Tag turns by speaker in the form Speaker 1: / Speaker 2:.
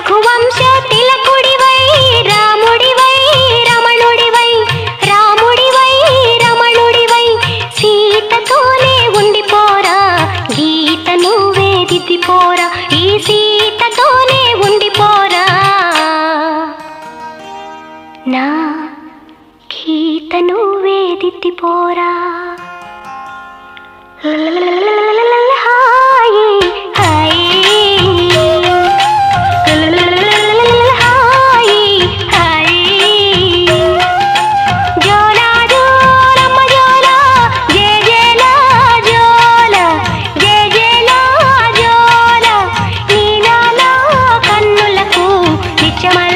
Speaker 1: రఘువంశ తిలకుడివై రాముడివై రమణుడివై రాముడివై రమణుడివై సీతతోనే ఉండిపోరా గీత నువ్వే దిద్దిపోరా ఈ సీతతోనే ఉండిపోరా నా గీత నువ్వే దిద్దిపోరా నిత్యమ